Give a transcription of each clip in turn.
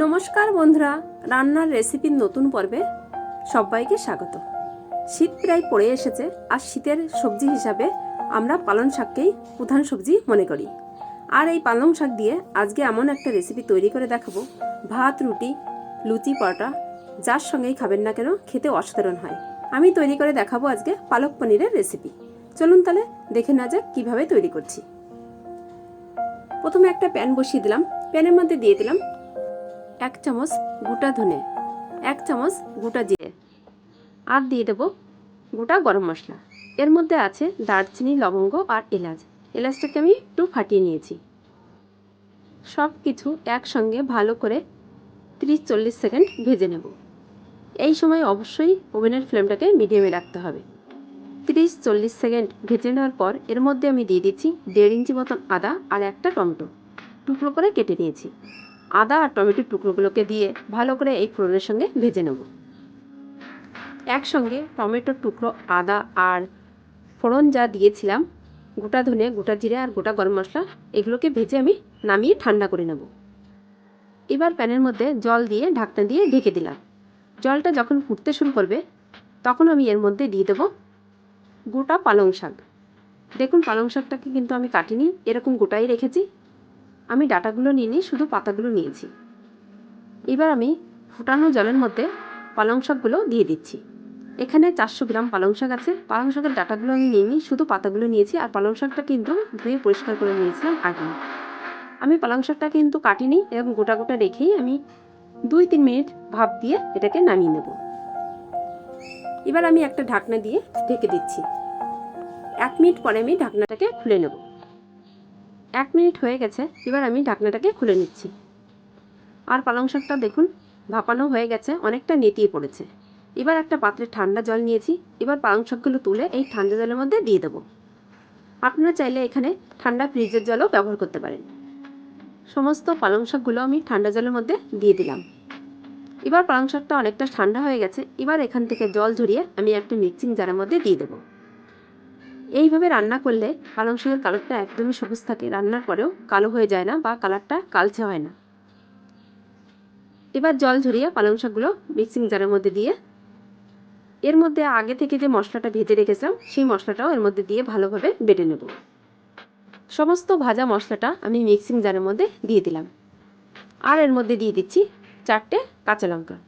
নমস্কার বন্ধুরা, রান্নার রেসিপির নতুন পর্বে সবাইকে স্বাগত। শীত প্রায় পড়ে এসেছে, আর শীতের সবজি হিসাবে আমরা পালং শাককেই প্রধান সবজি মনে করি। আর এই পালং শাক দিয়ে আজকে এমন একটা রেসিপি তৈরি করে দেখাবো, ভাত, রুটি, লুচি, পরোটা যার সঙ্গেই খাবেন না কেন খেতে অসাধারণ হয়। আমি তৈরি করে দেখাবো আজকে পালক পনিরের রেসিপি। চলুন তাহলে দেখে নেওয়া যাক কীভাবে তৈরি করছি। প্রথমে একটা প্যান বসিয়ে দিলাম। প্যানের মধ্যে দিয়ে দিলাম 1 চামচ গোটা ধনে, 1 চামচ গোটা জিরে, আর দিয়ে দেব গোটা গরম মশলা। এর মধ্যে আছে দারচিনি, লবঙ্গ আর এলাচ। এলাচটাকে আমি একটু ফাটিয়ে নিয়েছি। সব কিছু একসঙ্গে ভালো করে 30-40 সেকেন্ড ভেজে নেব। এই সময় অবশ্যই ওভেনের ফ্লেমটাকে মিডিয়ামে রাখতে হবে। 30-40 সেকেন্ড ভেজে নেওয়ার পর এর মধ্যে আমি দিয়ে দিচ্ছি 1.5 ইঞ্চি মতন আদা আর একটা টমেটো টুকরো করে কেটে নিয়েছি। আদা আর টমেটোর টুকরোগুলোকে দিয়ে ভালো করে এই ফোড়নের সঙ্গে ভেজে নেব। একসঙ্গে টমেটোর টুকরো, আদা আর ফোড়ন যা দিয়েছিলাম, গোটা ধনে, গোটা জিরে আর গোটা গরম মশলা, এগুলোকে ভেজে আমি নামিয়ে ঠান্ডা করে নেব। এবার প্যানের মধ্যে জল দিয়ে ঢাকনা দিয়ে ঢেকে দিলাম। জলটা যখন ফুটতে শুরু করবে তখন আমি এর মধ্যে দিয়ে দেবো গোটা পালং শাক। দেখুন, পালং শাকটাকে কিন্তু আমি কাটিনি, এরকম গোটাই রেখেছি। আমি ডাঁটাগুলো নিইনি, শুধু পাতাগুলো নিয়েছি। এবার আমি ফুটানো জলের মধ্যে পালং শাকগুলো দিয়ে দিচ্ছি। এখানে 400 গ্রাম পালং শাক আছে। পালং শাকের ডাঁটাগুলো আমি নিইনি, শুধু পাতাগুলো নিয়েছি। আর পালং শাকটা কিন্তু ধুয়ে পরিষ্কার করে নিয়েছিলাম আগে। আমি পালং শাকটা কিন্তু কাটিনি, এরকম গোটা গোটা রেখেই আমি 2-3 মিনিট ভাপ দিয়ে এটাকে নামিয়ে নেব। এবার আমি একটা ঢাকনা দিয়ে ঢেকে দিচ্ছি। 1 মিনিট পরে আমি ঢাকনাটাকে খুলে নেব। 1 মিনিট হয়ে গেছে। এবার আমি ঢাকনাটাকে খুলে নিচ্ছি। আর পালং শাকটা দেখুন ভাপানো হয়ে গেছে, অনেকটা নেতিয়ে পড়েছে। এবার একটা পাত্রে ঠান্ডা জল নিয়েছি। এবার পালং শাকগুলো তুলে এই ঠান্ডা জলের মধ্যে দিয়ে দেবো। আপনারা চাইলে এখানে ঠান্ডা ফ্রিজের জলও ব্যবহার করতে পারেন। সমস্ত পালং শাকগুলো আমি ঠান্ডা জলের মধ্যে দিয়ে দিলাম। এবার পালং শাকটা অনেকটা ঠান্ডা হয়ে গেছে। এবার এখান থেকে জল ঝরিয়ে আমি একটা মিক্সিং জারের মধ্যে দিয়ে দেবো। এইভাবে রান্না করলে পালং শাকের কালারটা একদমই সবুজ থাকে, রান্নার পরেও কালো হয়ে যায় না বা কালারটা কালচে হয় না। এবার জল ঝরিয়ে পালং শাকগুলো মিক্সিং জারের মধ্যে দিয়ে এর মধ্যে আগে থেকে যে মশলাটা ভেজে রেখেছিলাম সেই মশলাটাও এর মধ্যে দিয়ে ভালোভাবে বেটে নেব। সমস্ত ভাজা মশলাটা আমি মিক্সিং জারের মধ্যে দিয়ে দিলাম। আর এর মধ্যে দিয়ে দিচ্ছি 4টে কাঁচা লঙ্কা।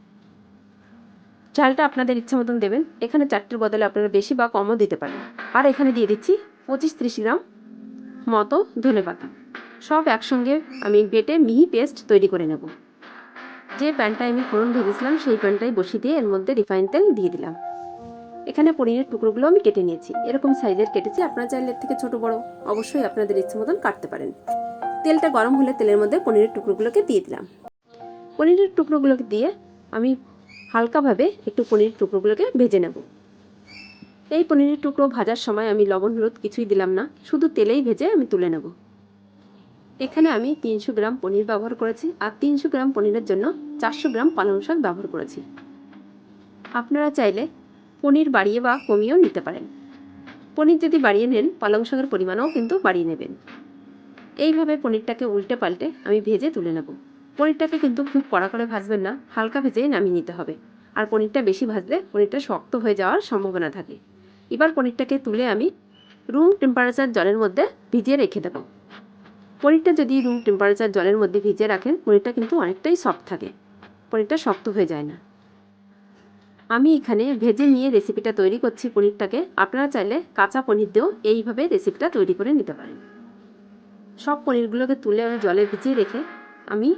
ঝালটা আপনাদের ইচ্ছা মতন দেবেন, এখানে 4টের বদলে আপনারা বেশি বা কমও দিতে পারেন। আর এখানে দিয়ে দিচ্ছি 25-30 গ্রাম মতো ধনেপাতা। সব একসঙ্গে আমি বেটে মিহি পেস্ট তৈরি করে নেব। যে প্যানটায় আমি ফোড়ন ভেজেছিলাম সেই প্যানটাই বসিয়ে দিয়ে এর মধ্যে রিফাইন তেল দিয়ে দিলাম। এখানে পনিরের টুকরোগুলো আমি কেটে নিয়েছি, এরকম সাইজের কেটেছি। আপনারা চাইলে এর থেকে ছোট বড় অবশ্যই আপনাদের ইচ্ছে মতন কাটতে পারেন। তেলটা গরম হলে তেলের মধ্যে পনিরের টুকরোগুলোকে দিয়ে দিলাম। পনিরের টুকরোগুলোকে দিয়ে আমি হালকাভাবে একটু পনিরের টুকরোগুলোকে ভেজে নেব। এই পনিরের টুকরো ভাজার সময় আমি লবণ হলুদ কিছুই দিলাম না, শুধু তেলেই ভেজে আমি তুলে নেব। এখানে আমি 300 গ্রাম পনির ব্যবহার করেছি, আর 300 গ্রাম পনিরের জন্য 400 গ্রাম পালং শাক ব্যবহার করেছি। আপনারা চাইলে পনির বাড়িয়ে বা কমিয়েও নিতে পারেন। পনির যদি বাড়িয়ে নেন, পালং শাকের পরিমাণও কিন্তু বাড়িয়ে নেবেন। এইভাবে পনিরটাকে উল্টে পাল্টে আমি ভেজে তুলে নেব। পনিরটাকে কিন্তু খুব কড়া করে ভাজবেন না, হালকা ভেজে নামিয়ে নিতে হবে। আর পনিরটা বেশি ভাজলে পনিরটা শক্ত হয়ে যাওয়ার সম্ভাবনা থাকে। এবার পনিরটাকে তুলে আমি রুম টেম্পারেচার জলের মধ্যে ভিজিয়ে রেখে দেব। পনিরটা যদি রুম টেম্পারেচার জলের মধ্যে ভিজিয়ে রাখেন, পনিরটা কিন্তু অনেকটাই সফট থাকে, পনিরটা শক্ত হয়ে যায় না। আমি এখানে ভেজে নিয়ে রেসিপিটা তৈরি করছি পনিরটাকে। আপনারা চাইলে কাঁচা পনির দিয়েও এইভাবে রেসিপিটা তৈরি করে নিতে পারেন। সব পনিরগুলোকে তুলে আমি জলে ভিজিয়ে রেখে আমি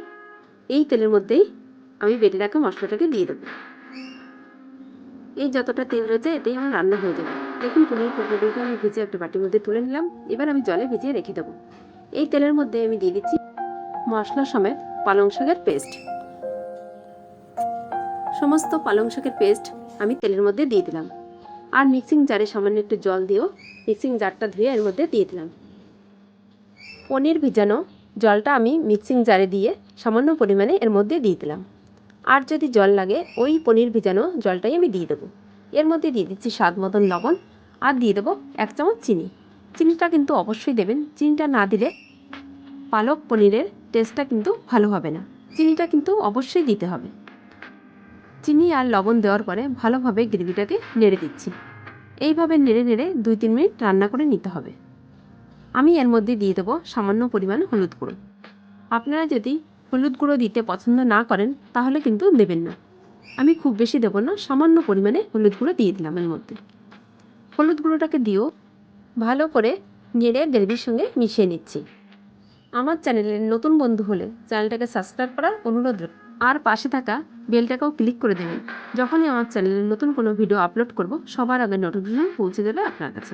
এই তেলের মধ্যেই আমি বেটে রাখা মশলাটাকে দিয়ে দেবো। এই যতটা তেল রয়েছে এতেই আমার রান্না হয়ে যাবে। দেখুন, পনির টুকরোগুলোকে আমি ভেজে একটা বাটির মধ্যে তুলে নিলাম। এবার আমি জলে ভিজিয়ে রেখে দেবো। এই তেলের মধ্যে আমি দিয়ে দিচ্ছি মশলা সমেত পালং শাকের পেস্ট। সমস্ত পালং শাকের পেস্ট আমি তেলের মধ্যে দিয়ে দিলাম। আর মিক্সিং জারে সামান্য একটু জল দিয়েও মিক্সিং জারটা ধুয়ে এর মধ্যে দিয়ে দিলাম। পনির ভিজানো জলটা আমি মিক্সিং জারে দিয়ে সামান্য পরিমাণে এর মধ্যে দিয়ে দিলাম। আর যদি জল লাগে ওই পনির ভিজানো জলটাই আমি দিয়ে দেবো। এর মধ্যে দিয়ে দিচ্ছি স্বাদ মতন লবণ, আর দিয়ে দেবো 1 চামচ চিনি। চিনিটা কিন্তু অবশ্যই দেবেন, চিনিটা না দিলে পালক পনিরের টেস্টটা কিন্তু ভালো হবে না। চিনিটা কিন্তু অবশ্যই দিতে হবে। চিনি আর লবণ দেওয়ার পরে ভালোভাবে গ্রেভিটাকে নেড়ে দিচ্ছি। এইভাবে নেড়ে নেড়ে 2-3 মিনিট রান্না করে নিতে হবে। আমি এর মধ্যে দিয়ে দেবো সামান্য পরিমাণ হলুদ গুঁড়ো। আপনারা যদি হলুদ গুঁড়ো দিতে পছন্দ না করেন তাহলে কিন্তু দেবেন না। আমি খুব বেশি দেবো না, সামান্য পরিমাণে হলুদ গুঁড়ো দিয়ে দিলাম এর মধ্যে। হলুদ গুঁড়োটাকে দিয়েও ভালো করে নেড়ে গ্রেভির সঙ্গে মিশিয়ে নিচ্ছি। আমার চ্যানেলের নতুন বন্ধু হলে চ্যানেলটাকে সাবস্ক্রাইব করার অনুরোধ রইল। আর পাশে থাকা বেলটাকেও ক্লিক করে দেবেন। যখনই আমার চ্যানেলে নতুন কোনো ভিডিও আপলোড করব সবার আগে নোটিফিকেশন পৌঁছে দেবে আপনার কাছে।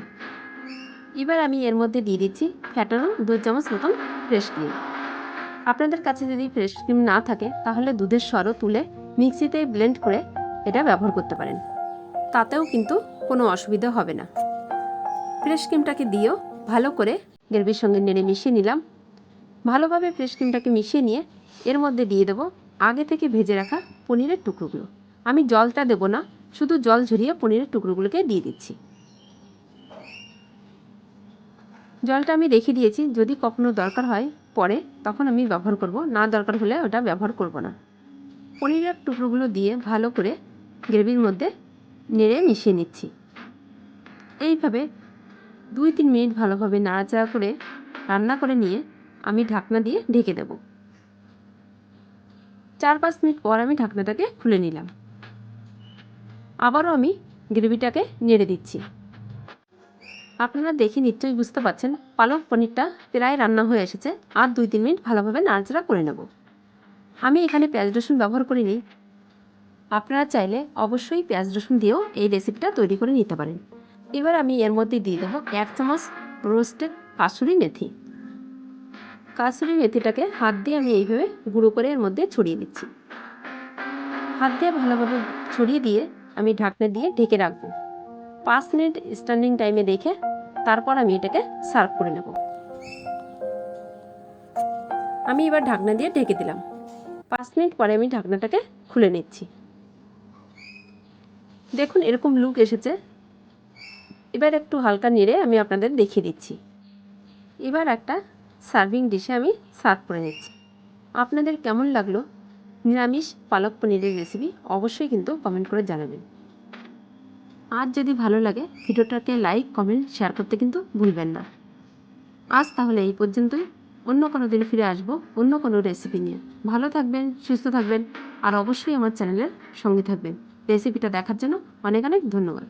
এবার আমি এর মধ্যে দিয়ে দিচ্ছি ফ্যাটানো 2 চামচ মতন ফ্রেশ ক্রিম। আপনাদের কাছে যদি ফ্রেশ ক্রিম না থাকে তাহলে দুধের সরও তুলে মিক্সিতে ব্লেন্ড করে এটা ব্যবহার করতে পারেন, তাতেও কিন্তু কোনো অসুবিধা হবে না। ফ্রেশ ক্রিমটাকে দিয়েও ভালো করে গ্রেভির সঙ্গে নেড়ে মিশিয়ে নিলাম। ভালোভাবে ফ্রেশ ক্রিমটাকে মিশিয়ে নিয়ে এর মধ্যে দিয়ে দেবো আগে থেকে ভেজে রাখা পনিরের টুকরোগুলো। আমি জলটা দেবো না, শুধু জল ঝরিয়ে পনিরের টুকরোগুলোকে দিয়ে দিচ্ছি। জলটা আমি রেখে দিয়েছি, যদি কখনো দরকার হয় পরে তখন আমি ব্যবহার করব, না দরকার হলে ওটা ব্যবহার করব না। পনিরের টুকরোগুলো দিয়ে ভালো করে গ্রেভির মধ্যে নেড়ে মিশিয়ে নিচ্ছি। এইভাবে 2-3 মিনিট ভালোভাবে নাড়াচাড়া করে রান্না করে নিয়ে আমি ঢাকনা দিয়ে ঢেকে দেব। 4-5 মিনিট পর আমি ঢাকনাটাকে খুলে নিলাম। আবারও আমি গ্রেভিটাকে নেড়ে দিচ্ছি। আপনারা দেখে নিশ্চয়ই বুঝতে পারছেন পালক পনিরটা প্রায় রান্না হয়ে এসেছে। আর 2-3 মিনিট ভালোভাবে নাড়াচাড়া করে নেব। আমি এখানে পেঁয়াজ রসুন ব্যবহার করিনি। আপনারা চাইলে অবশ্যই পেঁয়াজ রসুন দিয়েও এই রেসিপিটা তৈরি করে নিতে পারেন। এবার আমি এর মধ্যে দিয়ে দেবো 1 চামচ রোস্টেড কাসুরি মেথি। কাসুরি মেথিটাকে হাত দিয়ে আমি এইভাবে গুঁড়ো করে এর মধ্যে ছড়িয়ে দিচ্ছি। হাত দিয়ে ভালোভাবে ছড়িয়ে দিয়ে আমি ঢাকনা দিয়ে ঢেকে রাখবো। 5 মিনিট স্ট্যান্ডিং টাইমে রেখে তারপর আমি এটাকে সার্ভ করে নেব। আমি এবার ঢাকনা দিয়ে ঢেকে দিলাম। 5 মিনিট পরে আমি ঢাকনাটাকে খুলে নিচ্ছি। দেখুন এরকম লুক এসেছে। এবার একটু হালকা নেড়ে আমি আপনাদের দেখিয়ে দিচ্ছি। এবার একটা সার্ভিং ডিশে আমি সার্ভ করে নিচ্ছি। আপনাদের কেমন লাগলো নিরামিষ পালক পনিরের রেসিপি অবশ্যই কিন্তু কমেন্ট করে জানাবেন। আর যদি ভালো লাগে ভিডিওটাকে লাইক, কমেন্ট, শেয়ার করতে কিন্তু ভুলবেন না। আজ তাহলে এই পর্যন্তই। অন্য কোনো দিন ফিরে আসবো অন্য কোনো রেসিপি নিয়ে। ভালো থাকবেন, সুস্থ থাকবেন আর অবশ্যই আমার চ্যানেলের সঙ্গে থাকবেন। রেসিপিটা দেখার জন্য অনেক অনেক ধন্যবাদ।